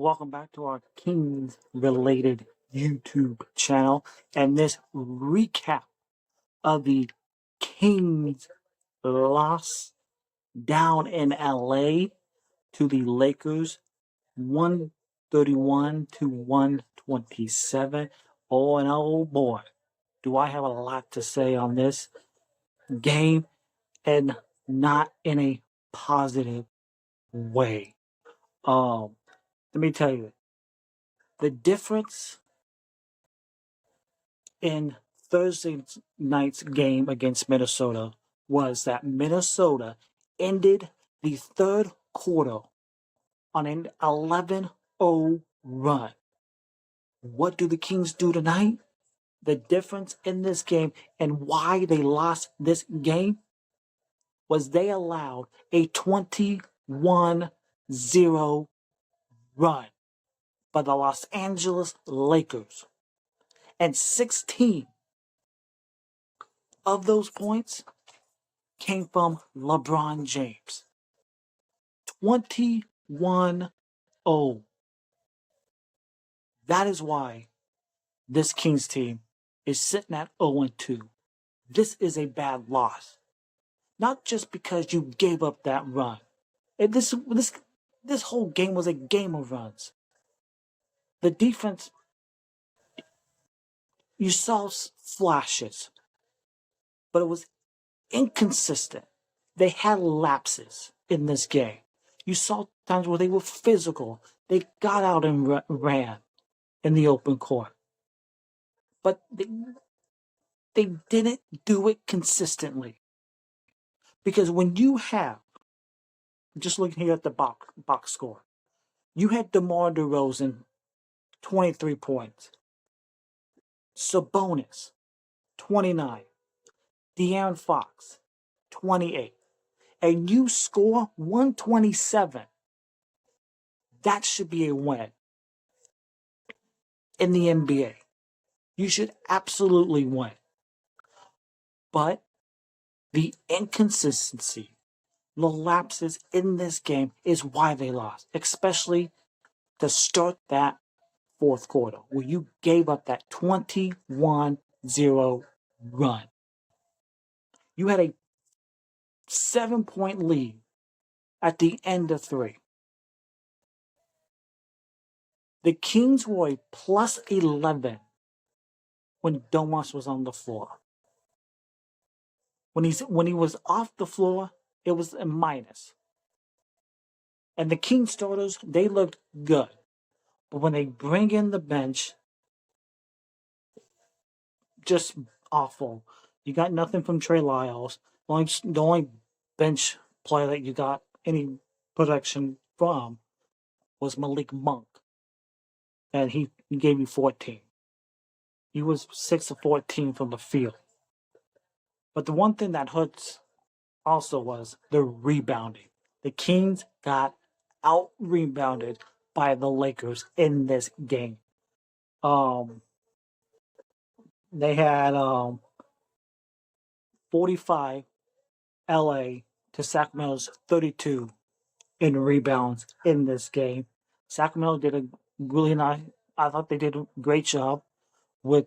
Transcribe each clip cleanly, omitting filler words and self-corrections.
welcome back to our Kings related YouTube channel and this recap of the Kings loss down in LA to the Lakers 131 to 127. Oh, and oh boy, do I have a lot to say on this game, and not in a positive way. Let me tell you, the difference in Thursday night's game against Minnesota was that Minnesota ended the third quarter on an 11-0 run. What do the Kings do tonight? The difference in this game and why they lost this game was they allowed a 21-0 run by the Los Angeles Lakers. And 16 of those points came from LeBron James. 21-0. That is why this Kings team is sitting at 0-2. This is a bad loss. Not just because you gave up that run. This whole game was a game of runs. The defense, you saw flashes, but it was inconsistent. They had lapses in this game. You saw times where they were physical. They got out and ran in the open court. But they didn't do it consistently. Because when you have, just looking here at the box score, you had DeMar DeRozan, 23 points. Sabonis, 29. De'Aaron Fox, 28. And you score 127. That should be a win in the NBA. You should absolutely win. But the inconsistency, the lapses in this game is why they lost, especially to start that fourth quarter where you gave up that 21-0 run. You had a 7-point lead at the end of three. The Kings were a plus 11 when Domas was on the floor. When he was off the floor, it was a minus. And the Kings starters, they looked good. But when they bring in the bench, just awful. You got nothing from Trey Lyles. The only bench player that you got any production from was Malik Monk. And he gave you 14. He was 6 of 14 from the field. But the one thing that hurts also was the rebounding. The Kings got out-rebounded by the Lakers in this game. They had 45 LA to Sacramento's 32 in rebounds in this game. Sacramento did a really nice, I thought they did a great job with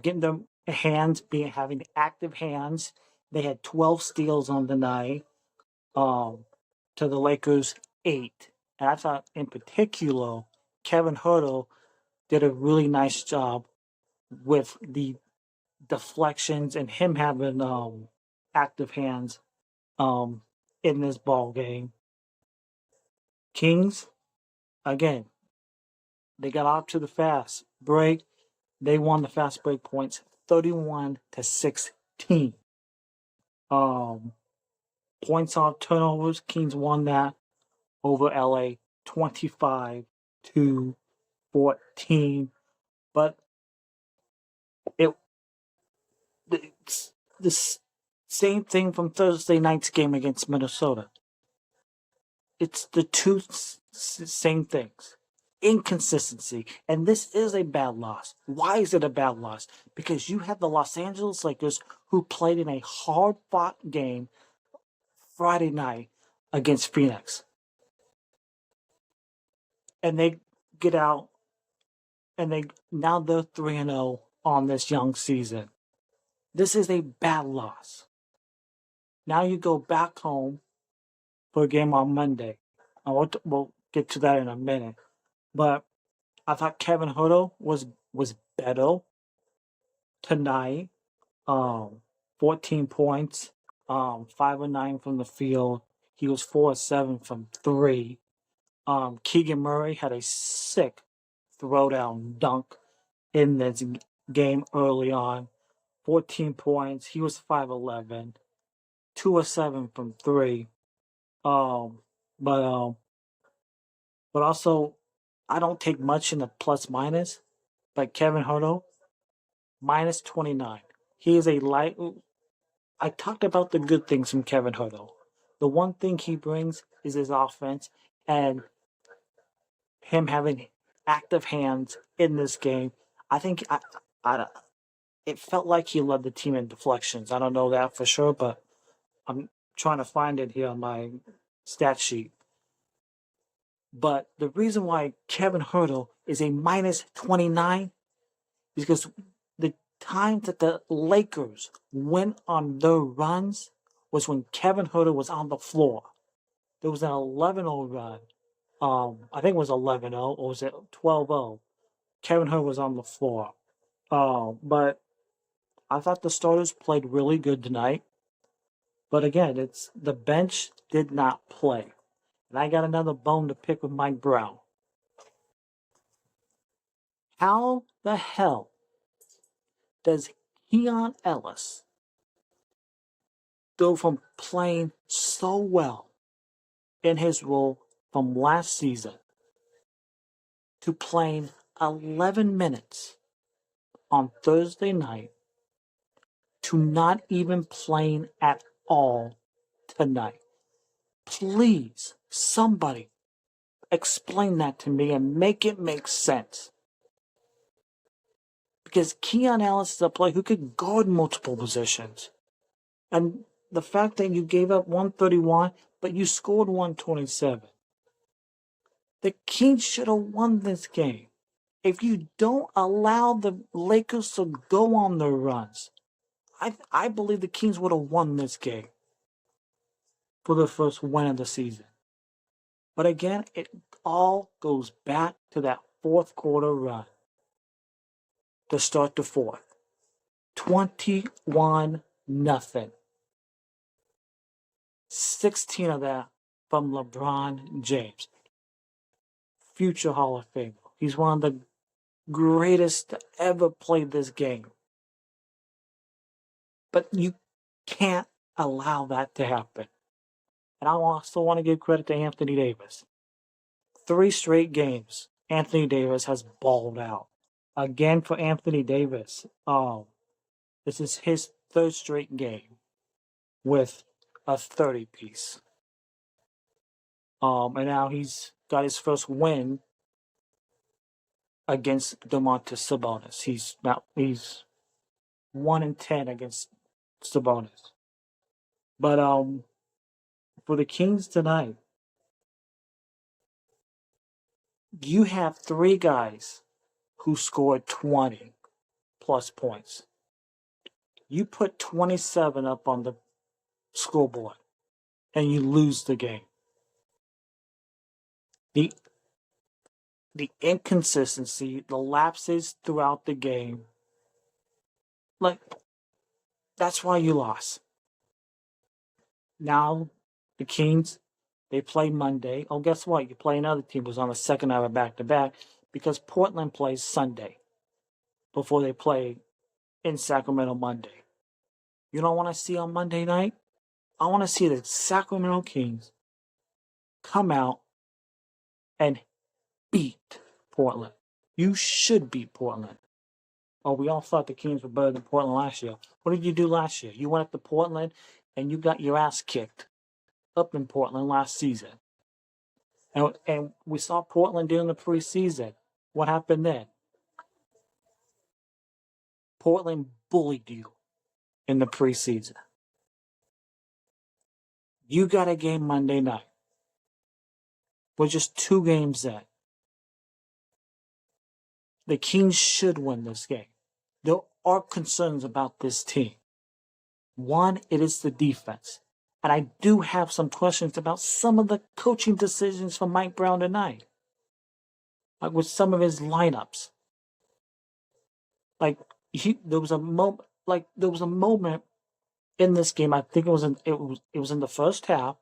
getting their hands, having active hands. They had 12 steals on the night to the Lakers 8. And I thought in particular, Kevin Huerter did a really nice job with the deflections and him having active hands in this ball game. Kings, again, they got off to the fast break. They won the fast break points 31-16. Points off turnovers, Kings won that over LA 25-14. But it's the same thing from Thursday night's game against Minnesota. It's the two same things. Inconsistency. And this is a bad loss. Why is it a bad loss? Because you have the Los Angeles Lakers who played in a hard-fought game Friday night against Phoenix. and they get out, and they're 3-0 on this young season. This is a bad loss. Now you go back home for a game on Monday. We'll get to that in a minute. But I thought Kevin Huerter was better tonight. 14 points, 5 of 9 from the field. He was 4 of 7 from three. Keegan Murray had a sick throwdown dunk in this game early on. 14 points. He was 5 of 11, 2 of 7 from three. Um, but also, I don't take much in the plus minus. But Kevin Huerter, minus 29. He is a light. I talked about the good things from Kevin Huerter. The one thing he brings is his offense and him having active hands in this game. I think it felt like he led the team in deflections. I don't know that for sure, but I'm trying to find it here on my stat sheet. But the reason why Kevin Huerter is a minus 29 is because the times that the Lakers went on their runs was when Kevin Huerter was on the floor. There was an 11-0 run. I think it was 11-0, or was it 12-0? Kevin Huerter was on the floor. But I thought the starters played really good tonight. But again, it's the bench did not play. And I got another bone to pick with Mike Brown. How the hell does Keon Ellis go from playing so well in his role from last season to playing 11 minutes on Thursday night to not even playing at all tonight? Please, somebody explain that to me and make it make sense. Because Keon Ellis is a player who could guard multiple positions. And the fact that you gave up 131, but you scored 127. The Kings should have won this game. If you don't allow the Lakers to go on their runs, I believe the Kings would have won this game for the first win of the season. But again, it all goes back to that fourth quarter run to start the fourth. 21-0. 16 of that from LeBron James. Future Hall of Famer. He's one of the greatest to ever play this game. But you can't allow that to happen. And I also want to give credit to Anthony Davis. 3 straight games, Anthony Davis has balled out. Again for Anthony Davis, this is his 3rd straight game with a 30-piece. And now he's got his first win against Domantas Sabonis. He's 1-10 against Sabonis. But for the Kings tonight, you have 3 guys who scored 20 plus points. You put 27 up on the scoreboard and you lose the game. The inconsistency, the lapses throughout the game, like, that's why you lost. Now, the Kings, they play Monday. Oh, guess what? You play another team who's on the second hour back-to-back because Portland plays Sunday before they play in Sacramento Monday. You know what I want to see on Monday night? I want to see the Sacramento Kings come out and beat Portland. You should beat Portland. Oh, we all thought the Kings were better than Portland last year. What did you do last year? You went up to Portland and you got your ass kicked up in Portland last season. And we saw Portland during the preseason. What happened then? Portland bullied you in the preseason. You got a game Monday night. We're just 2 games in. The Kings should win this game. There are concerns about this team. One, it is the defense. And I do have some questions about some of the coaching decisions from Mike Brown tonight. Like with some of his lineups. Like there was a moment in this game, I think it was in the first half,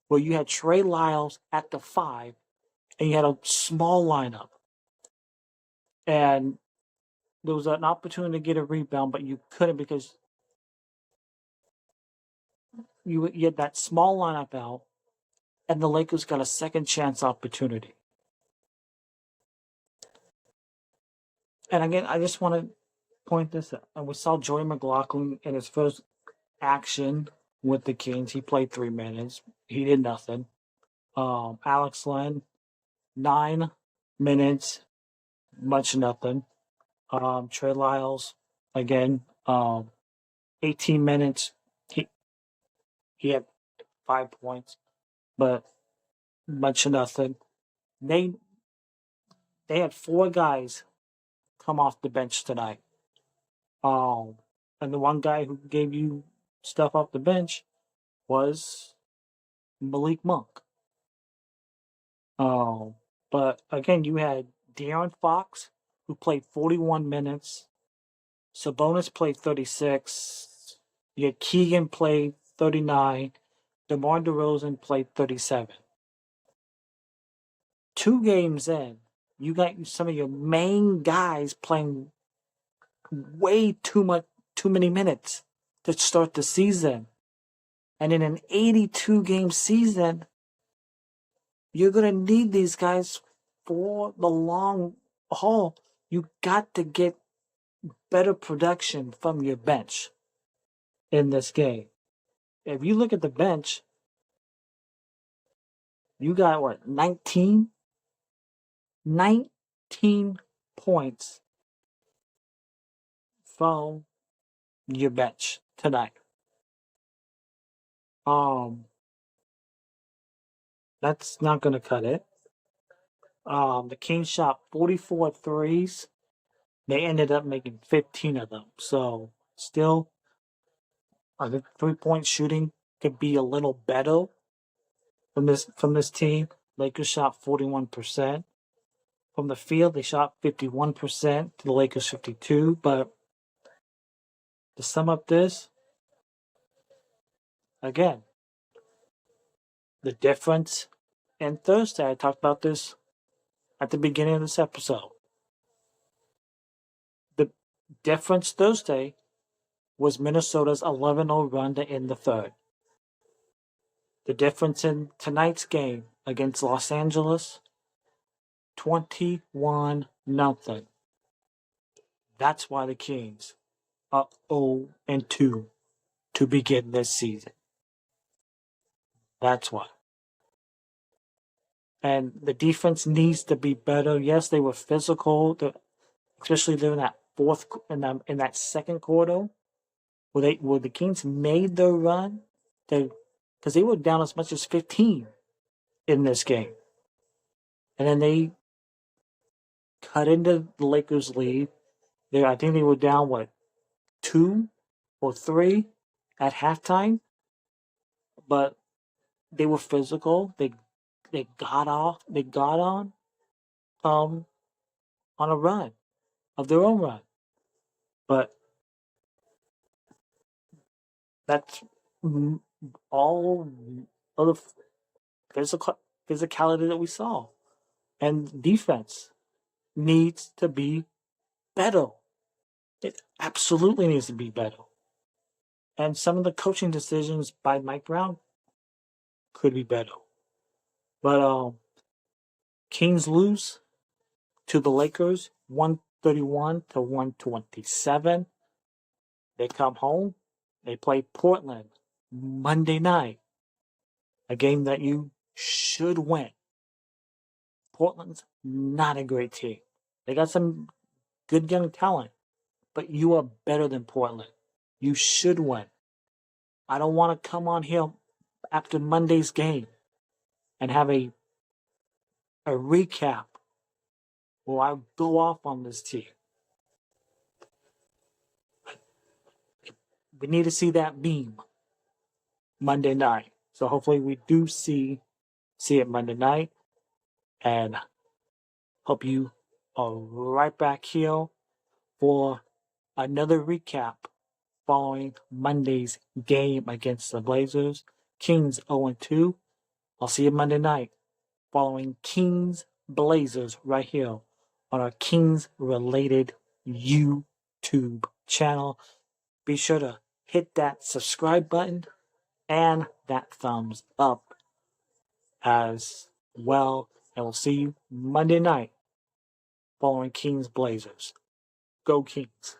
where you had Trey Lyles at the 5 and you had a small lineup. And there was an opportunity to get a rebound, but you couldn't because you had that small lineup out, and the Lakers got a second chance opportunity. And again, I just want to point this out. And we saw Joey McLaughlin in his first action with the Kings. He played 3 minutes. He did nothing. Alex Len, 9 minutes, much nothing. Trey Lyles, again, 18 minutes. He had 5 points, but much nothing. They had 4 guys come off the bench tonight. And the one guy who gave you stuff off the bench was Malik Monk. But again, you had De'Aaron Fox, who played 41 minutes. Sabonis played 36. You had Keegan played 39. DeMar DeRozan played 37. 2 games in, you got some of your main guys playing way too many minutes to start the season. And in an 82-game season, you're going to need these guys for the long haul. You got to get better production from your bench in this game. If you look at the bench, you got what, 19 points from your bench tonight. That's not going to cut it. The Kings shot 44 threes. They ended up making 15 of them. So still, I think 3-point shooting could be a little better from this team. Lakers shot 41%. From the field, they shot 51% to the Lakers 52%. But to sum up this, again, the difference. And Thursday, I talked about this at the beginning of this episode. The difference Thursday was Minnesota's 11-0 run to end the third. The difference in tonight's game against Los Angeles, 21-0. That's why the Kings are 0-2 to begin this season. That's why. And the defense needs to be better. Yes, they were physical, especially during that in that second quarter, where the Kings made their run, because they were down as much as 15 in this game, and then they cut into the Lakers' lead. I think they were down 2 or 3 at halftime, but they were physical. They got on a run of their own run, but that's all of the physicality that we saw, and defense needs to be better. It absolutely needs to be better. And some of the coaching decisions by Mike Brown could be better. But Kings lose to the Lakers 131 to 127. They come home. They play Portland Monday night. A game that you should win. Portland's not a great team. They got some good young talent, but you are better than Portland. You should win. I don't want to come on here after Monday's game and have a recap will I go off on this team? We need to see that beam Monday night. So hopefully we do see it Monday night. And hope you are right back here for another recap following Monday's game against the Blazers. Kings 0-2. I'll see you Monday night following Kings Blazers right here on our Kings related YouTube channel. Be sure to hit that subscribe button and that thumbs up as well. And we'll see you Monday night following Kings Blazers. Go Kings.